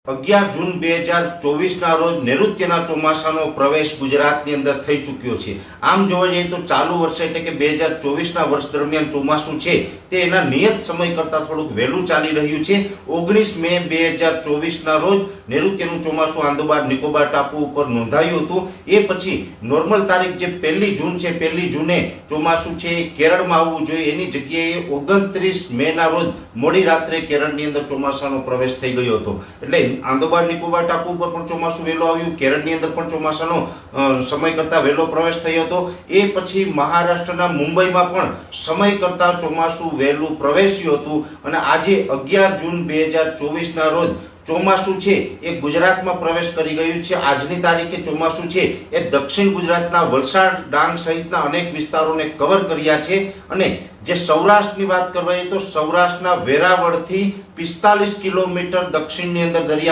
11 જૂન 2024 રોજ નૈઋત્યના ચોમાસાનો પ્રવેશ ગુજરાતની અંદર થઈ ચૂક્યો છે। આમ જોવા જઈએ તો ચાલુ વર્ષ એટલે કે 2024ના વર્ષ દરમિયાન ચોમાસું છે તે એના નિયત સમય કરતાં થોડુંક વહેલું ચાલી રહ્યું છે। 19 મે 2024ના રોજ નૈઋત્યનું ચોમાસું આંદામાન નિકોબાર ટાપુ ઉપર નોંધાયું હતું। એ પછી નોર્મલ તારીખ જે 1 જૂન છે 1 જૂને ચોમાસું છે કેરળમાં આવવું જોઈએ એની જગ્યાએ 29 મેના રોજ મોડી રાત્રે કેરળની અંદર ચોમાસાનો પ્રવેશ થઈ ગયો હતો। એટલે આંદામાન નિકોબાર ટાપુ ઉપર પણ ચોમાસું વહેલું આવ્યું, કેરળની અંદર પણ ચોમાસાનો સમય કરતાં વહેલો પ્રવેશ થયો હતો। એ પછી મહારાષ્ટ્રના મુંબઈમાં પણ સમય કરતાં ચોમાસું વહેલું પ્રવેશ્યું હતું અને આજે 11 જૂન 2024ના રોજ ચોમાસું છે એ ગુજરાતમાં પ્રવેશ કરી ગયું છે। આજની તારીખે ચોમાસું છે એ દક્ષિણ ગુજરાતના વલસાડ, ડાંગ સહિતના અનેક વિસ્તારોને કવર કર્યા છે અને જે સૌરાષ્ટ્રની વાત કરવાય તો સૌરાષ્ટ્રના વેરાવળથી 45 કિલોમીટર દક્ષિણની અંદર દરિયા